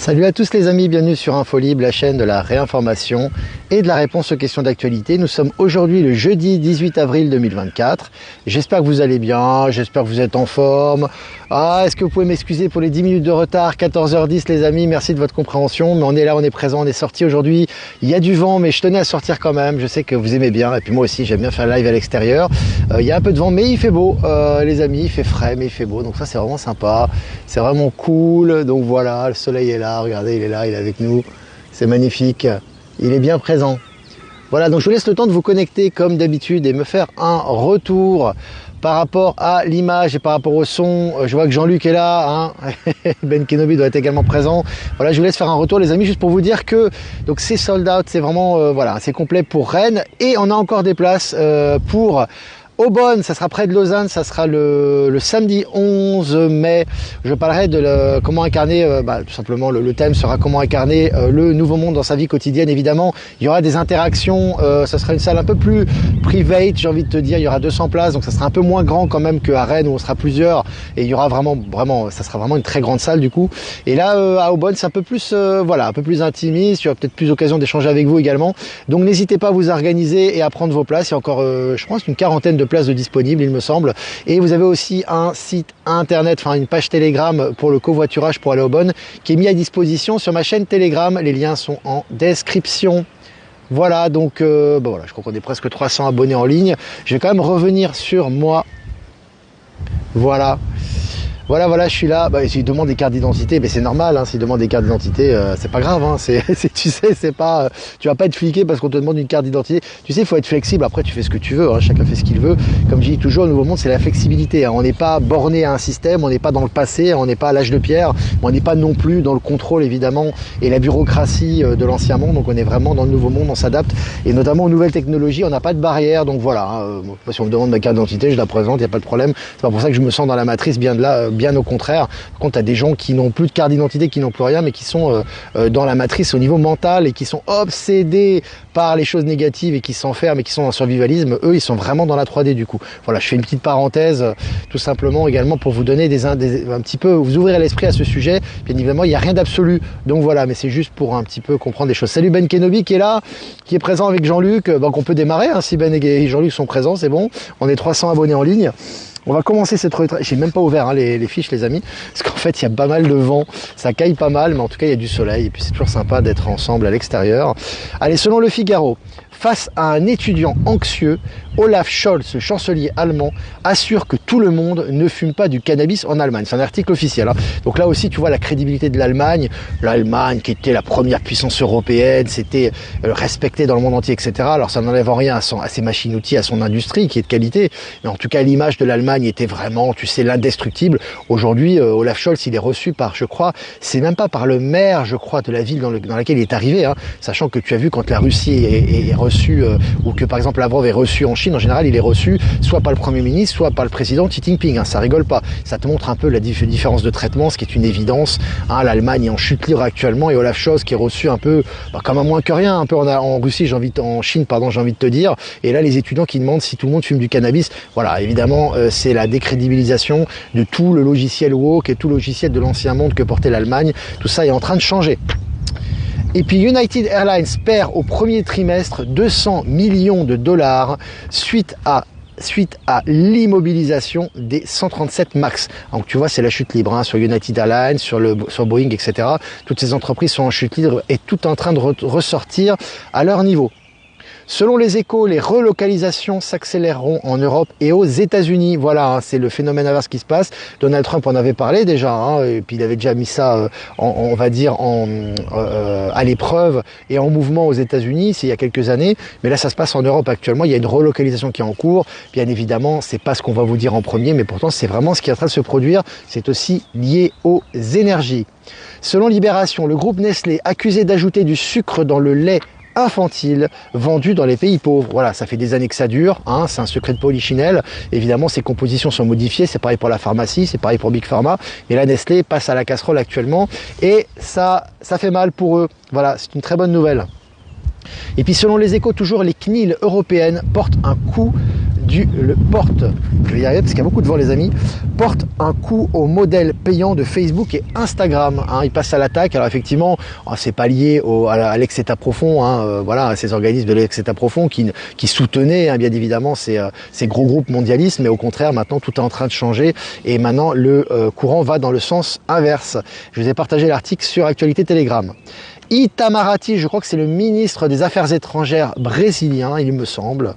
Salut à tous les amis, bienvenue sur Infolib, la chaîne de la réinformation et de la réponse aux questions d'actualité. Nous sommes aujourd'hui le jeudi 18 avril 2024. J'espère que vous allez bien, j'espère que vous êtes en forme. Est-ce que vous pouvez m'excuser pour les 10 minutes de retard, 14h10 les amis, merci de votre compréhension. Mais on est là, on est présent, on est sorti aujourd'hui. Il y a du vent, mais je tenais à sortir quand même. Je sais que vous aimez bien, et puis moi aussi j'aime bien faire live à l'extérieur. Il y a un peu de vent, mais il fait beau les amis, il fait frais, mais il fait beau. Donc ça c'est vraiment sympa, c'est vraiment cool. Donc voilà, le soleil est là, regardez, il est là, il est avec nous. C'est magnifique, il est bien présent. Voilà, donc je vous laisse le temps de vous connecter comme d'habitude et me faire un retour par rapport à l'image et par rapport au son. Je vois que Jean-Luc est là, hein. Ben Kenobi doit être également présent. Voilà, je vous laisse faire un retour les amis, juste pour vous dire que donc c'est sold out, c'est vraiment voilà, c'est complet pour Rennes et on a encore des places pour Aubonne, ça sera près de Lausanne, ça sera le samedi 11 mai. Je parlerai de comment incarner, tout simplement le thème sera comment incarner le nouveau monde dans sa vie quotidienne. Évidemment, il y aura des interactions, ça sera une salle un peu plus private, j'ai envie de te dire, il y aura 200 places, donc ça sera un peu moins grand quand même qu'à Rennes où on sera plusieurs et il y aura vraiment, ça sera vraiment une très grande salle du coup. Et là, à Aubonne, c'est un peu plus, un peu plus intimiste, il y aura peut-être plus d'occasion d'échanger avec vous également. Donc n'hésitez pas à vous organiser et à prendre vos places. Il y a encore, je pense, une quarantaine de places de disponibles il me semble, et vous avez aussi un site internet, enfin une page Telegram pour le covoiturage pour aller au Bonn qui est mis à disposition sur ma chaîne Telegram, les liens sont en description. Voilà, donc voilà, je crois qu'on est presque 300 abonnés en ligne. Je vais quand même revenir sur moi. Voilà, je suis là. S'il demande des cartes d'identité, c'est normal, hein, s'il demande des cartes d'identité, c'est pas grave, hein, tu sais, c'est pas, tu vas pas être fliqué parce qu'on te demande une carte d'identité. Tu sais, il faut être flexible, après tu fais ce que tu veux, hein, chacun fait ce qu'il veut. Comme je dis toujours, le nouveau monde, c'est la flexibilité, hein. On n'est pas borné à un système, on n'est pas dans le passé, on n'est pas à l'âge de pierre, on n'est pas non plus dans le contrôle évidemment et la bureaucratie de l'ancien monde, donc on est vraiment dans le nouveau monde, on s'adapte, et notamment aux nouvelles technologies, on n'a pas de barrière, donc voilà, hein, si on me demande ma carte d'identité, je la présente, il n'y a pas de problème, c'est pas pour ça que je me sens dans la matrice, bien de là, bien au contraire. Par contre, tu as des gens qui n'ont plus de carte d'identité, qui n'ont plus rien, mais qui sont dans la matrice au niveau mental et qui sont obsédés par les choses négatives et qui s'enferment et qui sont dans le survivalisme. Eux, ils sont vraiment dans la 3D du coup. Voilà, je fais une petite parenthèse tout simplement également pour vous donner un petit peu, vous ouvrir l'esprit à ce sujet. Bien évidemment, il n'y a rien d'absolu. Donc voilà, mais c'est juste pour un petit peu comprendre des choses. Salut Ben Kenobi qui est là, qui est présent avec Jean-Luc. Donc on peut démarrer, hein, si Ben et Jean-Luc sont présents, c'est bon. On est 300 abonnés en ligne. On va commencer cette retraite. J'ai même pas ouvert hein, les fiches les amis, parce qu'en fait il y a pas mal de vent, ça caille pas mal, mais en tout cas il y a du soleil et puis c'est toujours sympa d'être ensemble à l'extérieur. Allez, selon le Figaro, face à un étudiant anxieux, Olaf Scholz, le chancelier allemand, assure que tout le monde ne fume pas du cannabis en Allemagne. C'est un article officiel, hein. Donc là aussi, tu vois la crédibilité de l'Allemagne. L'Allemagne qui était la première puissance européenne, c'était respecté dans le monde entier, etc. Alors ça n'enlève en rien à ses machines-outils, à son industrie qui est de qualité. Mais en tout cas, l'image de l'Allemagne était vraiment, tu sais, l'indestructible. Aujourd'hui, Olaf Scholz, il est reçu par, je crois, c'est même pas par le maire, je crois, de la ville dans laquelle il est arrivé, hein. Sachant que tu as vu quand la Russie est reçue, ou que par exemple Lavrov est reçu en Chine, en général il est reçu soit par le Premier ministre, soit par le président Xi Jinping, hein, ça rigole pas. Ça te montre un peu la différence de traitement, ce qui est une évidence, hein. L'Allemagne est en chute libre actuellement et Olaf Scholz qui est reçu un peu comme un moins que rien, un peu en Russie, en Chine pardon, j'ai envie de te dire. Et là les étudiants qui demandent si tout le monde fume du cannabis, voilà, évidemment c'est la décrédibilisation de tout le logiciel woke et tout le logiciel de l'ancien monde que portait l'Allemagne. Tout ça est en train de changer. Et puis United Airlines perd au premier trimestre 200 millions de dollars suite à l'immobilisation des 137 MAX. Donc tu vois, c'est la chute libre, hein, sur United Airlines, sur Boeing, etc. Toutes ces entreprises sont en chute libre et tout en train de ressortir à leur niveau. Selon les Échos, les relocalisations s'accéléreront en Europe et aux États-Unis. Voilà, hein, c'est le phénomène inverse qui se passe. Donald Trump en avait parlé déjà, hein, et puis il avait déjà mis ça, on va dire, à l'épreuve et en mouvement aux États-Unis, c'est il y a quelques années. Mais là, ça se passe en Europe actuellement. Il y a une relocalisation qui est en cours. Bien évidemment, c'est pas ce qu'on va vous dire en premier, mais pourtant, c'est vraiment ce qui est en train de se produire. C'est aussi lié aux énergies. Selon Libération, le groupe Nestlé, accusé d'ajouter du sucre dans le lait infantile vendu dans les pays pauvres. Voilà, ça fait des années que ça dure, hein, c'est un secret de polichinelle. Évidemment, ces compositions sont modifiées, c'est pareil pour la pharmacie, c'est pareil pour Big Pharma, mais la Nestlé passe à la casserole actuellement et ça fait mal pour eux. Voilà, c'est une très bonne nouvelle. Et puis selon les Échos, toujours les CNIL européennes portent un coup porte, je vais y arriver parce qu'il y a beaucoup de vent les amis, porte un coup au modèle payant de Facebook et Instagram. Hein, il passe à l'attaque. Alors effectivement, c'est pas lié à l'ex-État profond, hein, voilà, à ces organismes de l'ex-État profond qui soutenaient bien évidemment ces gros groupes mondialistes, mais au contraire, maintenant tout est en train de changer et maintenant le courant va dans le sens inverse. Je vous ai partagé l'article sur Actualité Telegram. Itamaraty, je crois que c'est le ministre des Affaires étrangères brésilien, il me semble,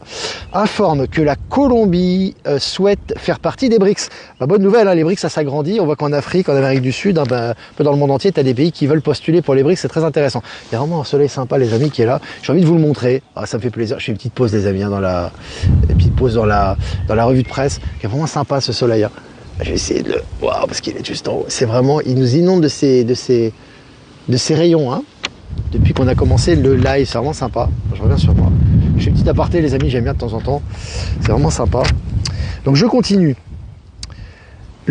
informe que la Colombie souhaite faire partie des BRICS. Bah, bonne nouvelle, hein, les BRICS ça s'agrandit. On voit qu'en Afrique, en Amérique du Sud, un peu dans le monde entier, tu as des pays qui veulent postuler pour les BRICS, c'est très intéressant. Il y a vraiment un soleil sympa les amis qui est là. J'ai envie de vous le montrer. Ah, ça me fait plaisir. Je fais une petite pause les amis, hein, une petite pause dans la revue de presse. C'est vraiment sympa ce soleil. Hein. Je vais essayer de le voir parce qu'il est juste en haut. C'est vraiment, il nous inonde de ces rayons. Hein. Depuis qu'on a commencé le live, c'est vraiment sympa. Je reviens sur moi. Je fais une petite aparté les amis, j'aime bien de temps en temps. C'est vraiment sympa. Donc je continue.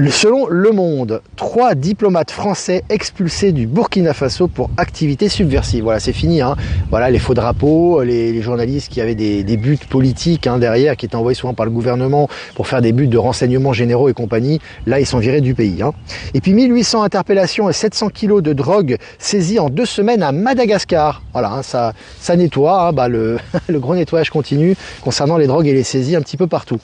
Selon Le Monde, 3 diplomates français expulsés du Burkina Faso pour activités subversives. Voilà, c'est fini. Hein. Voilà, les faux drapeaux, les journalistes qui avaient des buts politiques hein, derrière, qui étaient envoyés souvent par le gouvernement pour faire des buts de renseignements généraux et compagnie. Là, ils sont virés du pays. Hein. Et puis 1800 interpellations et 700 kilos de drogue saisis en 2 semaines à Madagascar. Voilà, hein, ça nettoie. Hein, le gros nettoyage continue concernant les drogues et les saisies un petit peu partout.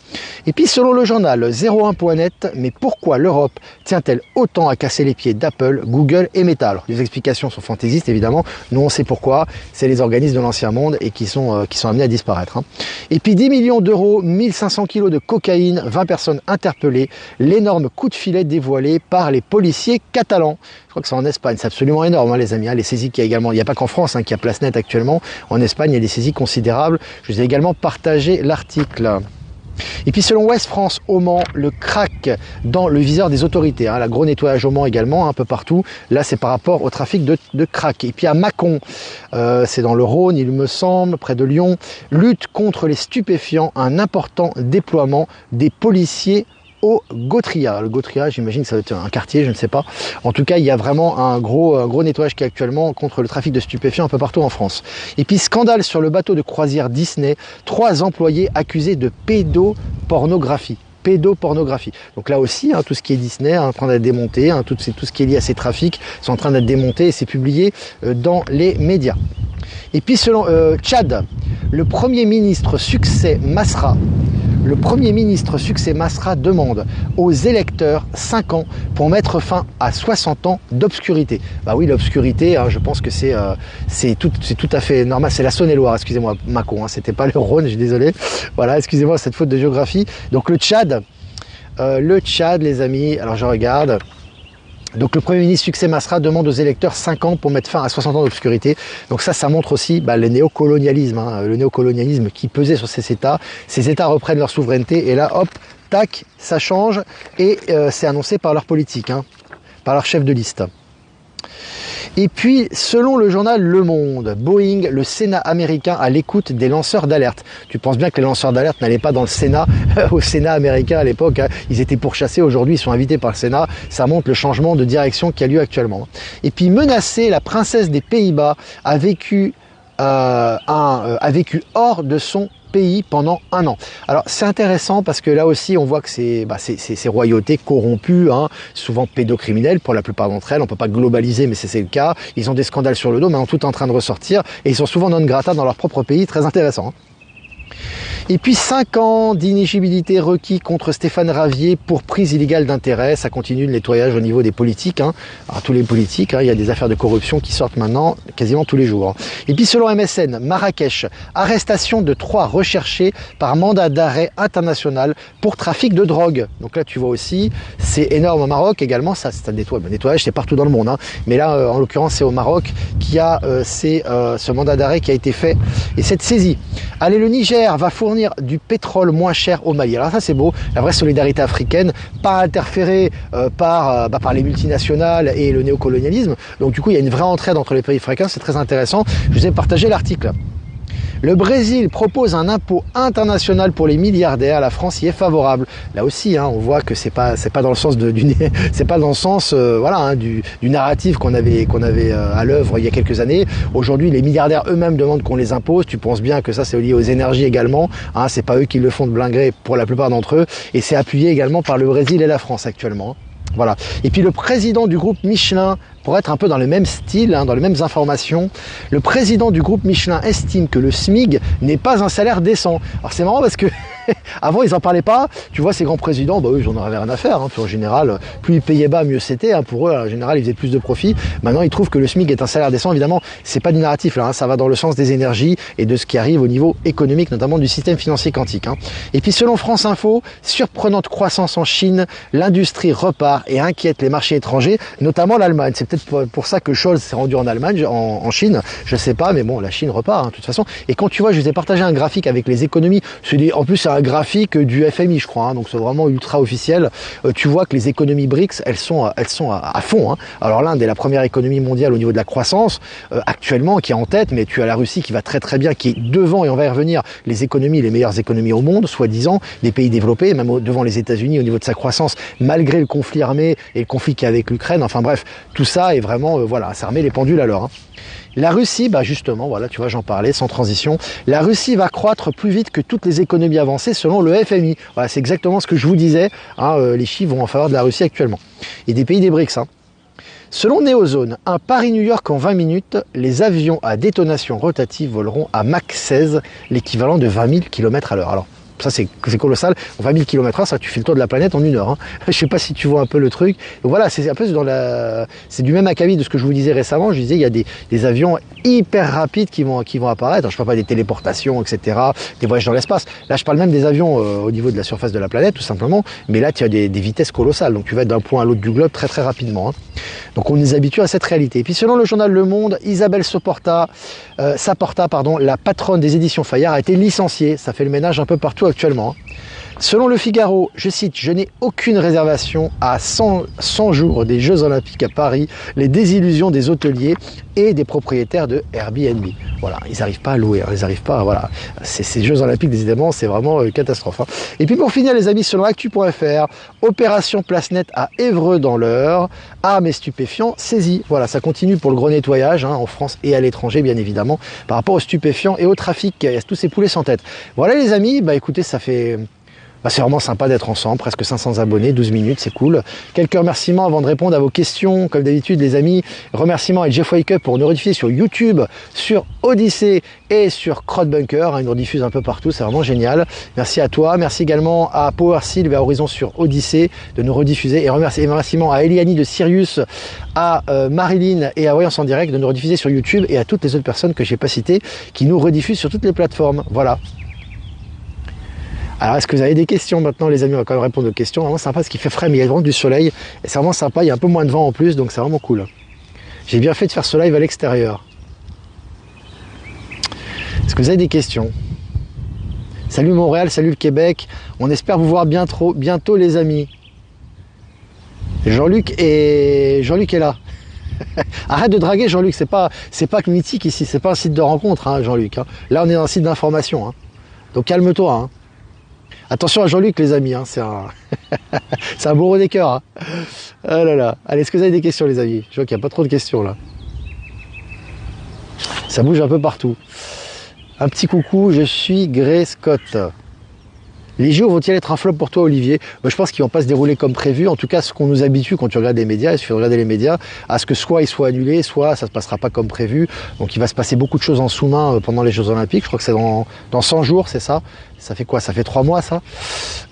Et puis selon le journal 01.net, mais pourquoi l'Europe tient-elle autant à casser les pieds d'Apple, Google et Meta? Alors, les explications sont fantaisistes évidemment, nous on sait pourquoi, c'est les organismes de l'ancien monde et qui sont amenés à disparaître. Hein. Et puis 10 millions d'euros, 1500 kilos de cocaïne, 20 personnes interpellées, l'énorme coup de filet dévoilé par les policiers catalans. Je crois que c'est en Espagne, c'est absolument énorme hein, les amis, hein, les saisies qu'il y a également, il n'y a pas qu'en France hein, qu'il y a place nette actuellement, en Espagne il y a des saisies considérables, je vous ai également partagé l'article. Et puis selon Ouest France, au Mans, le crack dans le viseur des autorités. Hein, la gros nettoyage au Mans également, un peu partout. Là, c'est par rapport au trafic de crack. Et puis à Mâcon, c'est dans le Rhône, il me semble, près de Lyon, lutte contre les stupéfiants, un important déploiement des policiers au Gautria. Le Gautria, j'imagine que ça va être un quartier, je ne sais pas. En tout cas, il y a vraiment un gros nettoyage qui est actuellement contre le trafic de stupéfiants un peu partout en France. Et puis, scandale sur le bateau de croisière Disney, 3 employés accusés de pédopornographie. Donc là aussi, hein, tout ce qui est Disney est en train d'être démonté, hein, tout ce qui est lié à ces trafics sont en train d'être démontés et c'est publié dans les médias. Et puis selon Tchad, le Premier ministre Succès Masra demande aux électeurs 5 ans pour mettre fin à 60 ans d'obscurité. Bah oui, l'obscurité, hein, je pense que c'est tout à fait normal. C'est la Saône-et-Loire, excusez-moi, Mâcon, hein, c'était pas le Rhône, je suis désolé. Voilà, excusez-moi cette faute de géographie. Donc le Tchad, les amis, alors je regarde. Donc le Premier ministre Succès Masra demande aux électeurs 5 ans pour mettre fin à 60 ans d'obscurité. Donc ça montre aussi le néocolonialisme, hein, le néocolonialisme qui pesait sur ces États. Ces États reprennent leur souveraineté et là, hop, tac, ça change et c'est annoncé par leur politique, hein, par leur chef de liste. Et puis, selon le journal Le Monde, Boeing, le Sénat américain à l'écoute des lanceurs d'alerte. Tu penses bien que les lanceurs d'alerte n'allaient pas dans le Sénat, au Sénat américain à l'époque. Hein. Ils étaient pourchassés, aujourd'hui ils sont invités par le Sénat. Ça montre le changement de direction qui a lieu actuellement. Et puis, menacée, la princesse des Pays-Bas a vécu hors de son pays pendant 1 an. Alors c'est intéressant parce que là aussi on voit que ces royautés corrompues, hein, souvent pédocriminelles pour la plupart d'entre elles, on peut pas globaliser mais c'est le cas, ils ont des scandales sur le dos, maintenant tout est en train de ressortir et ils sont souvent non grata dans leur propre pays, très intéressant. Hein. Et puis 5 ans d'inéligibilité requis contre Stéphane Ravier pour prise illégale d'intérêt. Ça continue le nettoyage au niveau des politiques. Hein. Alors tous les politiques, hein, il y a des affaires de corruption qui sortent maintenant quasiment tous les jours. Et puis selon MSN, Marrakech, arrestation de 3 recherchés par mandat d'arrêt international pour trafic de drogue. Donc là tu vois aussi, c'est énorme au Maroc également. Ça c'est un nettoyage, c'est partout dans le monde. Hein. Mais là en l'occurrence c'est au Maroc qui a ce mandat d'arrêt qui a été fait et cette saisie. Allez, le Niger va fournir du pétrole moins cher au Mali. Alors ça c'est beau, la vraie solidarité africaine, pas interférée par les multinationales et le néocolonialisme. Donc du coup il y a une vraie entraide entre les pays africains, c'est très intéressant. Je vous ai partagé l'article. Le Brésil propose un impôt international pour les milliardaires. La France y est favorable. Là aussi, on voit que c'est pas dans le sens c'est pas dans le sens du narratif qu'on avait à l'œuvre il y a quelques années. Aujourd'hui, les milliardaires eux-mêmes demandent qu'on les impose. Tu penses bien que ça c'est lié aux énergies également. C'est pas eux qui le font de plein gré pour la plupart d'entre eux, et c'est appuyé également par le Brésil et la France actuellement. Voilà. Et puis le président du groupe Michelin, pour être un peu dans le même style, dans les mêmes informations, le président du groupe Michelin estime que le SMIC n'est pas un salaire décent. Alors c'est marrant parce que avant ils en parlaient pas. Tu vois, ces grands présidents, eux ils en avaient rien à faire. Puis en général, plus ils payaient bas, mieux c'était. Pour eux, en général, ils faisaient plus de profit. Maintenant, ils trouvent que le SMIC est un salaire décent. Évidemment, c'est pas du narratif là. Ça va dans le sens des énergies et de ce qui arrive au niveau économique, notamment du système financier quantique. Et puis selon France Info, surprenante croissance en Chine, l'industrie repart et inquiète les marchés étrangers, notamment l'Allemagne. C'est peut-être pour ça que Scholz s'est rendu en Allemagne, en Chine. Je sais pas, mais bon, la Chine repart de toute façon. Et quand tu vois, je vous ai partagé un graphique avec les économies. En plus, c'est un graphique du FMI, je crois. Donc c'est vraiment ultra officiel. Tu vois que les économies BRICS, elles sont à fond. Alors l'Inde est la première économie mondiale au niveau de la croissance actuellement, qui est en tête, mais tu as la Russie qui va très très bien, qui est devant, et on va y revenir, les meilleures économies au monde, soi-disant, des pays développés, même devant les États-Unis au niveau de sa croissance, malgré le conflit armé et le conflit qu'il y a avec l'Ukraine. Enfin bref, tout ça est vraiment, ça remet les pendules à l'heure. La Russie, justement, tu vois, j'en parlais sans transition. La Russie va croître plus vite que toutes les économies avancées selon le FMI. Voilà, c'est exactement ce que je vous disais. Les chiffres vont en faveur de la Russie actuellement. Et des pays des BRICS. Selon Neozone, un Paris-New York en 20 minutes, les avions à détonation rotative voleront à Mach 16, l'équivalent de 20 000 km à l'heure. Alors, ça c'est colossal, 20 000 km/h, ça tu fais le tour de la planète en 1 heure. Je sais pas si tu vois un peu le truc. Donc voilà, c'est un peu c'est du même acabit de ce que je vous disais récemment. Je disais il y a des avions hyper rapides qui vont apparaître. Alors, je parle pas des téléportations, etc., des voyages dans l'espace. Là, je parle même des avions au niveau de la surface de la planète, tout simplement. Mais là, tu as des vitesses colossales. Donc tu vas d'un point à l'autre du globe très très rapidement. Donc on nous habitue à cette réalité. Et puis selon le journal Le Monde, Isabelle Saporta, la patronne des éditions Fayard, a été licenciée. Ça fait le ménage un peu partout actuellement. Selon Le Figaro, je cite, « Je n'ai aucune réservation à 100 jours des Jeux Olympiques à Paris, les désillusions des hôteliers et des propriétaires de Airbnb. » Voilà, ils n'arrivent pas à louer, ils n'arrivent pas à... Voilà, ces Jeux Olympiques, décidément, c'est vraiment une catastrophe. Et puis pour finir, les amis, selon Actu.fr, opération Place Nette à Évreux dans l'Eure, armes et stupéfiants saisis. Voilà, ça continue pour le gros nettoyage, en France et à l'étranger, bien évidemment, par rapport aux stupéfiants et au trafic. Il y a tous ces poulets sans tête. Voilà les amis, écoutez, ça fait... c'est vraiment sympa d'être ensemble, presque 500 abonnés, 12 minutes, c'est cool. Quelques remerciements avant de répondre à vos questions, comme d'habitude les amis. Remerciements à Jeff Wake Up pour nous rediffuser sur YouTube, sur Odyssée et sur Crowdbunker. Ils nous rediffusent un peu partout, c'est vraiment génial. Merci à toi, merci également à Power Sylve et à Horizon sur Odyssée de nous rediffuser. Et remerciements à Eliani de Sirius, à Marilyn et à Voyance en Direct de nous rediffuser sur YouTube, et à toutes les autres personnes que je n'ai pas citées qui nous rediffusent sur toutes les plateformes. Voilà. Alors, est-ce que vous avez des questions maintenant, les amis? On va quand même répondre aux questions. Vraiment sympa parce qu'il fait frais, mais il y a vraiment du soleil. Et c'est vraiment sympa, il y a un peu moins de vent en plus, donc c'est vraiment cool. J'ai bien fait de faire ce live à l'extérieur. Est-ce que vous avez des questions? Salut Montréal, salut le Québec. On espère vous voir bientôt les amis. Jean-Luc est là. Arrête de draguer Jean-Luc, c'est pas que mythique ici, c'est pas un site de rencontre, Jean-Luc. Là, on est dans un site d'information. Donc calme-toi. Attention à Jean-Luc les amis, c'est un bourreau des cœurs. Ah là là. Allez, est-ce que vous avez des questions les amis? Je vois qu'il n'y a pas trop de questions là. Ça bouge un peu partout. Un petit coucou, je suis Grey Scott. Les JO vont-ils être un flop pour toi, Olivier? Je pense qu'ils vont pas se dérouler comme prévu. En tout cas, ce qu'on nous habitue quand tu regardes les médias, il suffit de regarder les médias, à ce que soit ils soient annulés, soit ça se passera pas comme prévu. Donc il va se passer beaucoup de choses en sous-main pendant les Jeux Olympiques. Je crois que c'est dans 100 jours, c'est ça? Ça fait quoi? Ça fait 3 mois, ça?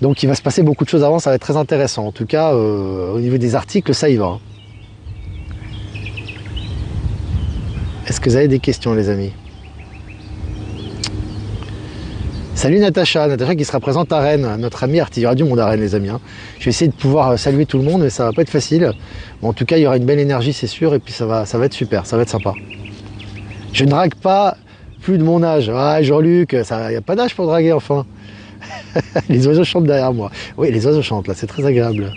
Donc il va se passer beaucoup de choses avant, ça va être très intéressant. En tout cas, au niveau des articles, ça y va. Est-ce que vous avez des questions, les amis? Salut Natacha qui sera présente à Rennes, notre amie artillerie du monde à Rennes les amis. Je vais essayer de pouvoir saluer tout le monde, mais ça va pas être facile. Mais en tout cas, il y aura une belle énergie, c'est sûr, et puis ça va être super, ça va être sympa. Je ne drague pas plus de mon âge. Ah Jean-Luc, il n'y a pas d'âge pour draguer enfin. Les oiseaux chantent derrière moi. Oui, les oiseaux chantent là, c'est très agréable.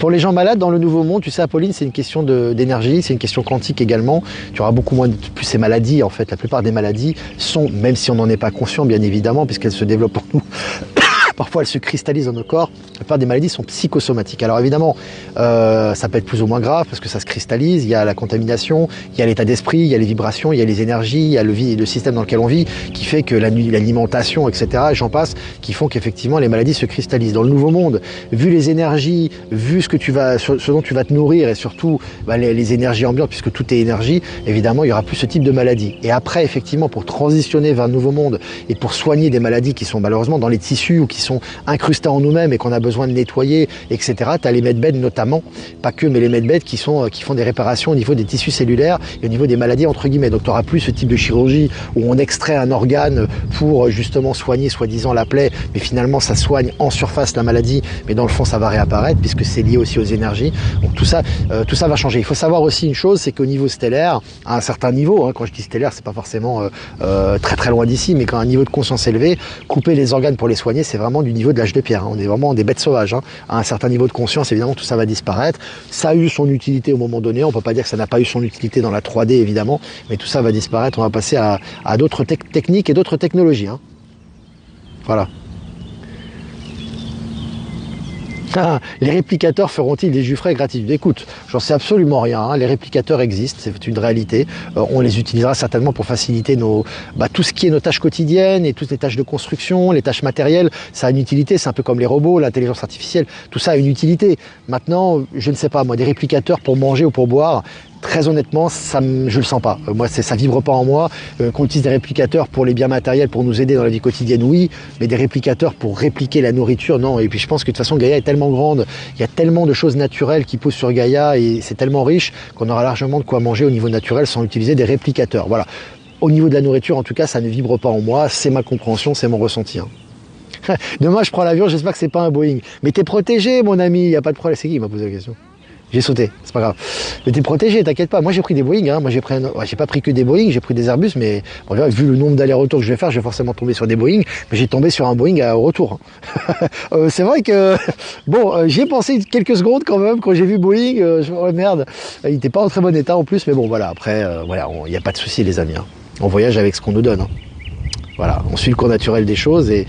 Pour les gens malades dans le nouveau monde, tu sais Apolline, c'est une question d'énergie, c'est une question quantique également. Tu auras beaucoup moins de plus ces maladies en fait. La plupart des maladies sont, même si on n'en est pas conscient bien évidemment, puisqu'elles se développent pour nous, parfois elles se cristallisent dans nos corps. La plupart des maladies sont psychosomatiques. Alors évidemment, ça peut être plus ou moins grave parce que ça se cristallise. Il y a la contamination, il y a l'état d'esprit, il y a les vibrations, il y a les énergies, il y a le système dans lequel on vit qui fait que l'alimentation, etc. et j'en passe, qui font qu'effectivement les maladies se cristallisent. Dans le nouveau monde, vu les énergies, vu ce dont tu vas te nourrir et surtout les énergies ambiantes, puisque tout est énergie, évidemment il y aura plus ce type de maladie. Et après effectivement pour transitionner vers un nouveau monde et pour soigner des maladies qui sont malheureusement dans les tissus ou qui sont incrustés en nous-mêmes et qu'on a besoin de nettoyer, etc. Tu as les medbeds notamment, pas que, mais les medbeds qui font des réparations au niveau des tissus cellulaires et au niveau des maladies entre guillemets. Donc tu n'auras plus ce type de chirurgie où on extrait un organe pour justement soigner soi-disant la plaie, mais finalement ça soigne en surface la maladie, mais dans le fond ça va réapparaître puisque c'est lié aussi aux énergies. Donc tout ça va changer. Il faut savoir aussi une chose, c'est qu'au niveau stellaire, à un certain niveau, quand je dis stellaire, c'est pas forcément très très loin d'ici, mais quand un niveau de conscience élevé, couper les organes pour les soigner, c'est vraiment du niveau de l'âge de pierre. On est vraiment des bêtes sauvages. À un certain niveau de conscience, évidemment, tout ça va disparaître. Ça a eu son utilité au moment donné. On peut pas dire que ça n'a pas eu son utilité dans la 3D, évidemment, mais tout ça va disparaître. On va passer à d'autres techniques et d'autres technologies. Voilà. Les réplicateurs feront-ils des jus frais gratuits? Écoute, j'en sais absolument rien. Les réplicateurs existent, c'est une réalité. On les utilisera certainement pour faciliter tout ce qui est nos tâches quotidiennes et toutes les tâches de construction, les tâches matérielles. Ça a une utilité, c'est un peu comme les robots, l'intelligence artificielle. Tout ça a une utilité. Maintenant, je ne sais pas, moi, des réplicateurs pour manger ou pour boire, très honnêtement, je le sens pas. Moi, ça vibre pas en moi. Qu'on utilise des réplicateurs pour les biens matériels, pour nous aider dans la vie quotidienne, oui. Mais des réplicateurs pour répliquer la nourriture, non. Et puis je pense que de toute façon, Gaïa est tellement grande, il y a tellement de choses naturelles qui poussent sur Gaïa et c'est tellement riche qu'on aura largement de quoi manger au niveau naturel sans utiliser des réplicateurs. Voilà. Au niveau de la nourriture, en tout cas, ça ne vibre pas en moi. C'est ma compréhension, c'est mon ressenti. Demain, je prends l'avion, j'espère que c'est pas un Boeing. Mais t'es protégé, mon ami, il n'y a pas de problème. C'est qui m'a posé la question? J'ai sauté, c'est pas grave. Mais t'es protégé, t'inquiète pas. Moi j'ai pris des Boeing, moi j'ai pas pris que des Boeing, j'ai pris des Airbus, mais bon, vu le nombre d'allers-retours que je vais faire, je vais forcément tomber sur des Boeing, mais j'ai tombé sur un Boeing au retour. C'est vrai que j'y ai pensé quelques secondes quand même quand j'ai vu Boeing. Merde, il était pas en très bon état en plus, mais bon voilà. Après, il n'y a pas de souci les amis. On voyage avec ce qu'on nous donne. Voilà, on suit le cours naturel des choses et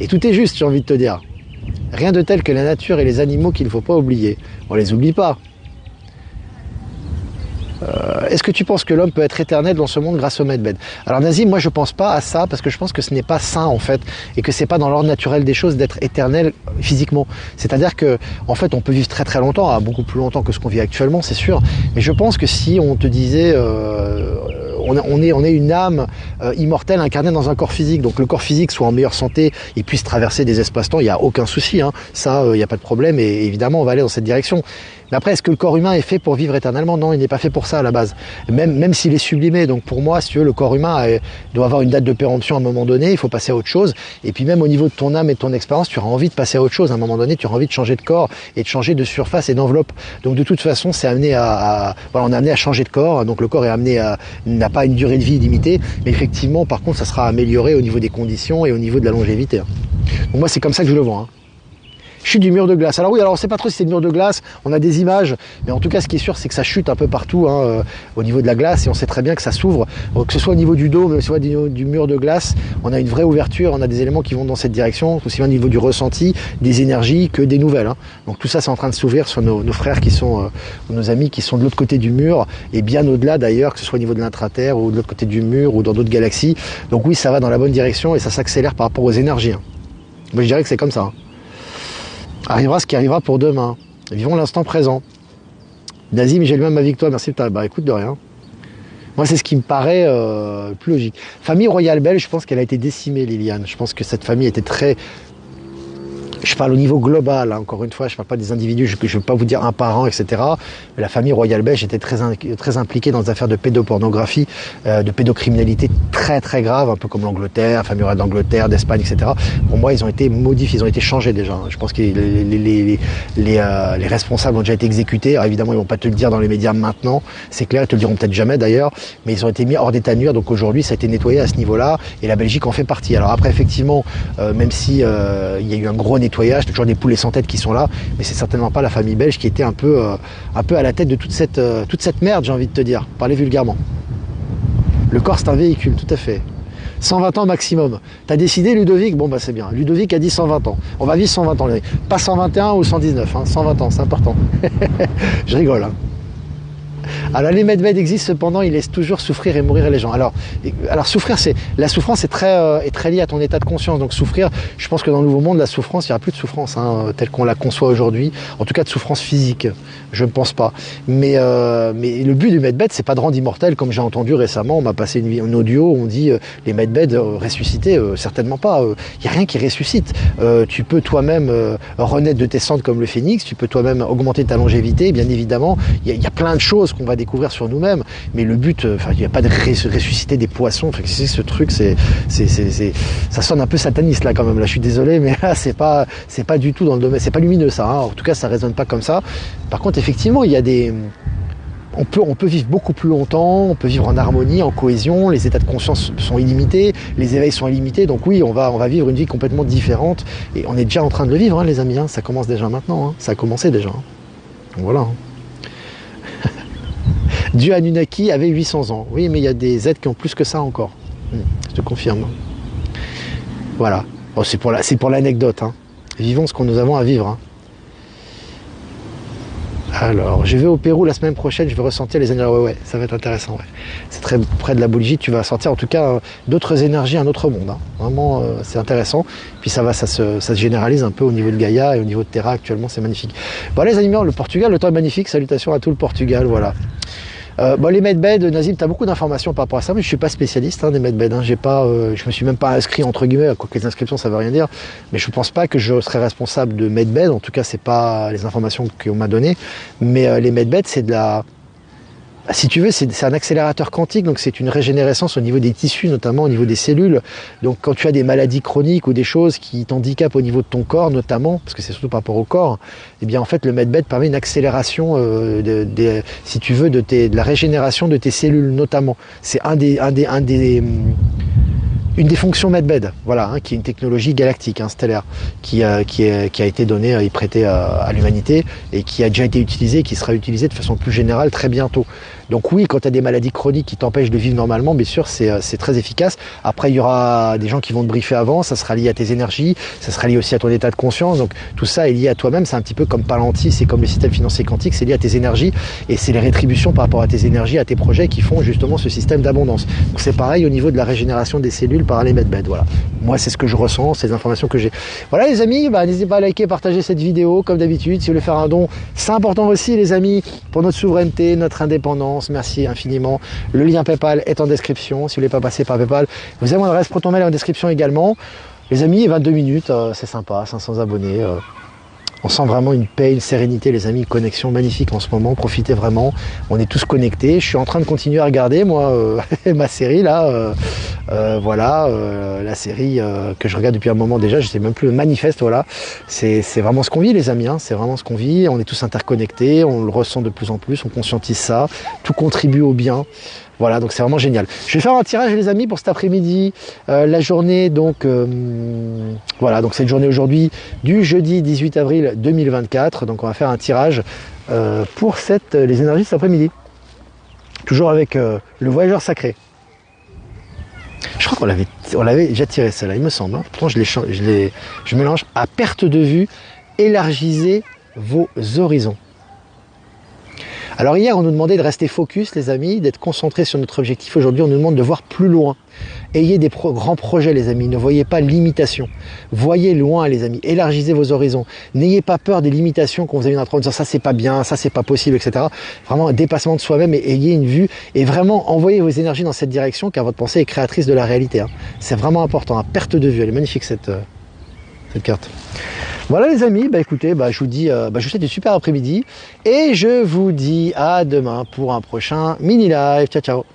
tout est juste, j'ai envie de te dire. Rien de tel que la nature et les animaux qu'il ne faut pas oublier. On les oublie pas. Est-ce que tu penses que l'homme peut être éternel dans ce monde grâce au medbed? Alors Nazim, moi je pense pas à ça parce que je pense que ce n'est pas sain en fait et que c'est pas dans l'ordre naturel des choses d'être éternel physiquement. C'est-à-dire que en fait on peut vivre très très longtemps, beaucoup plus longtemps que ce qu'on vit actuellement, c'est sûr. Mais je pense que si on te disait on est une âme immortelle incarnée dans un corps physique, donc le corps physique soit en meilleure santé et puisse traverser des espaces-temps, il n'y a aucun souci, ça il n'y a pas de problème et évidemment on va aller dans cette direction. Mais après, est-ce que le corps humain est fait pour vivre éternellement? Non, il n'est pas fait pour ça à la base. Même s'il est sublimé. Donc pour moi, si tu veux, le corps humain doit avoir une date de péremption à un moment donné, il faut passer à autre chose. Et puis même au niveau de ton âme et de ton expérience, tu auras envie de passer à autre chose. À un moment donné, tu auras envie de changer de corps et de changer de surface et d'enveloppe. Donc de toute façon, c'est amené on est amené à changer de corps. Donc le corps est n'a pas une durée de vie illimitée. Mais effectivement, par contre, ça sera amélioré au niveau des conditions et au niveau de la longévité. Donc moi, c'est comme ça que je le vois. Chute du mur de glace. Alors oui, on ne sait pas trop si c'est le mur de glace, on a des images, mais en tout cas ce qui est sûr c'est que ça chute un peu partout au niveau de la glace et on sait très bien que ça s'ouvre, que ce soit au niveau du dos, mais soit du mur de glace, on a une vraie ouverture, on a des éléments qui vont dans cette direction, aussi bien au niveau du ressenti, des énergies que des nouvelles. Donc tout ça c'est en train de s'ouvrir sur nos frères qui sont, nos amis qui sont de l'autre côté du mur et bien au-delà d'ailleurs, que ce soit au niveau de l'intraterre ou de l'autre côté du mur ou dans d'autres galaxies. Donc oui, ça va dans la bonne direction et ça s'accélère par rapport aux énergies. Moi je dirais que c'est comme ça. Arrivera ce qui arrivera pour demain. Vivons l'instant présent. Nazim, j'ai le même avis que toi, merci. Écoute, de rien. Moi, c'est ce qui me paraît plus logique. Famille royale belge, je pense qu'elle a été décimée, Liliane. Je pense que cette famille était très... Je parle au niveau global, encore une fois, je ne parle pas des individus, je ne veux pas vous dire un par un, etc. Mais la famille royale belge était très impliquée dans des affaires de pédopornographie, de pédocriminalité très très grave, un peu comme l'Angleterre, la famille royale d'Angleterre, d'Espagne, etc. Pour moi, ils ont été modifiés, ils ont été changés déjà. Je pense que les responsables ont déjà été exécutés. Alors évidemment, ils ne vont pas te le dire dans les médias maintenant, c'est clair, ils te le diront peut-être jamais d'ailleurs, mais ils ont été mis hors d'état de nuire, donc aujourd'hui, ça a été nettoyé à ce niveau-là, et la Belgique en fait partie. Alors après, effectivement, même si il y a eu un gros nettoyage, nettoyage, toujours des poulets sans tête qui sont là, mais c'est certainement pas la famille belge qui était un peu à la tête de toute cette merde, j'ai envie de te dire, parler vulgairement. Le corps, c'est un véhicule, tout à fait. 120 ans maximum. T'as décidé, Ludovic? Bon, bah c'est bien. Ludovic a dit 120 ans. On va vivre 120 ans, les amis. Pas 121 ou 119, hein. 120 ans, c'est important. Je rigole, hein. Alors les medved existent, cependant, ils laissent toujours souffrir et mourir les gens. Alors souffrir, la souffrance est très liée à ton état de conscience. Donc souffrir, je pense que dans le Nouveau Monde, la souffrance, il n'y aura plus de souffrance, hein, telle qu'on la conçoit aujourd'hui. En tout cas, de souffrance physique, je ne pense pas. Mais le but du medved, c'est pas de rendre immortel, comme j'ai entendu récemment. On m'a passé une audio où on dit les medved ressuscités, certainement pas. Il n'y a rien qui ressuscite. Tu peux toi-même renaître de tes cendres comme le phénix. Tu peux toi-même augmenter ta longévité, bien évidemment. Il y a plein de choses qu'on va découvrir sur nous-mêmes, mais le but, il n'y a pas de ressusciter des poissons. Enfin, ce truc, ça sonne un peu sataniste là quand même. Là, je suis désolé, mais là, c'est pas du tout dans le domaine. C'est pas lumineux ça. Hein. En tout cas, ça résonne pas comme ça. Par contre, effectivement, il y a on peut vivre beaucoup plus longtemps, on peut vivre en harmonie, en cohésion, les états de conscience sont illimités, les éveils sont illimités, donc oui, on va vivre une vie complètement différente, et on est déjà en train de le vivre, hein, les amis, hein. Ça commence déjà maintenant, hein. Ça a commencé déjà. Hein. Donc voilà. Hein. Dieu Anunnaki avait 800 ans. Oui, mais il y a des êtres qui ont plus que ça encore. Je te confirme. Voilà. Bon, c'est pour l'anecdote. Hein. Vivons ce que nous avons à vivre. Hein. Alors, je vais au Pérou la semaine prochaine, je vais ressentir les énergies. Ouais, ça va être intéressant. Ouais. C'est très près de la Bolivie, tu vas sentir en tout cas d'autres énergies, un autre monde. Hein. Vraiment, c'est intéressant. Puis ça se généralise un peu au niveau de Gaïa et au niveau de Terra actuellement, c'est magnifique. Bon, les amis, le Portugal, le temps est magnifique. Salutations à tout le Portugal, voilà. Les medved, Nazim, tu as beaucoup d'informations par rapport à ça, mais je ne suis pas spécialiste des medved. Hein. Je me suis même pas inscrit, entre guillemets, quoique les inscriptions, ça ne veut rien dire, mais je ne pense pas que je serais responsable de medved. En tout cas, ce n'est pas les informations qu'on m'a données. Mais les medved, c'est de la... Si tu veux, c'est un accélérateur quantique, donc c'est une régénérescence au niveau des tissus, notamment au niveau des cellules. Donc quand tu as des maladies chroniques ou des choses qui t'handicapent au niveau de ton corps, notamment, parce que c'est surtout par rapport au corps, eh bien en fait le medved permet une accélération, si tu veux, de la régénération de tes cellules, notamment. C'est une des fonctions medved, voilà, hein, qui est une technologie galactique, hein, stellaire, qui a été donnée et prêtée à l'humanité et qui a déjà été utilisée et qui sera utilisée de façon plus générale très bientôt. Donc oui, quand tu as des maladies chroniques qui t'empêchent de vivre normalement, bien sûr, c'est très efficace. Après, il y aura des gens qui vont te briefer avant, ça sera lié à tes énergies, ça sera lié aussi à ton état de conscience. Donc tout ça est lié à toi-même, c'est un petit peu comme Palantir, c'est comme le système financier quantique, c'est lié à tes énergies et c'est les rétributions par rapport à tes énergies, à tes projets qui font justement ce système d'abondance. Donc c'est pareil au niveau de la régénération des cellules par les medved, voilà. Moi, c'est ce que je ressens, c'est les informations que j'ai. Voilà les amis, n'hésitez pas à liker, partager cette vidéo comme d'habitude. Si vous voulez faire un don, c'est important aussi les amis, pour notre souveraineté, notre indépendance. Merci infiniment. Le lien PayPal est en description. Si vous ne voulez pas passer par PayPal, vous avez mon adresse ProtonMail en description également. Les amis, 22 minutes, c'est sympa, 500 abonnés. On sent vraiment une paix, une sérénité, les amis, une connexion magnifique en ce moment. Profitez vraiment. On est tous connectés. Je suis en train de continuer à regarder, moi, ma série, là. Voilà, la série que je regarde depuis un moment déjà. Je sais même plus, le manifeste, voilà. C'est vraiment ce qu'on vit, les amis. Hein. C'est vraiment ce qu'on vit. On est tous interconnectés. On le ressent de plus en plus. On conscientise ça. Tout contribue au bien. Voilà, donc c'est vraiment génial. Je vais faire un tirage, les amis, pour cet après-midi. La journée, donc, voilà, donc c'est une journée aujourd'hui du jeudi 18 avril 2024. Donc on va faire un tirage pour les énergies de cet après-midi. Toujours avec le voyageur sacré. Je crois qu'on l'avait déjà tiré celle-là, il me semble. Hein. Pourtant, je mélange à perte de vue. Élargissez vos horizons. Alors hier, on nous demandait de rester focus, les amis, d'être concentrés sur notre objectif. Aujourd'hui, on nous demande de voir plus loin. Ayez des grands projets, les amis. Ne voyez pas limitation. Voyez loin, les amis. Élargissez vos horizons. N'ayez pas peur des limitations qu'on vous a mis dans en disant ça, c'est pas bien, ça, c'est pas possible, etc. Vraiment, un dépassement de soi-même et ayez une vue. Et vraiment, envoyez vos énergies dans cette direction, car votre pensée est créatrice de la réalité. Hein. C'est vraiment important. Hein. Perte de vue. Elle est magnifique, cette carte. Voilà les amis, écoutez, je vous dis, je vous souhaite un super après-midi et je vous dis à demain pour un prochain mini live. Ciao, ciao.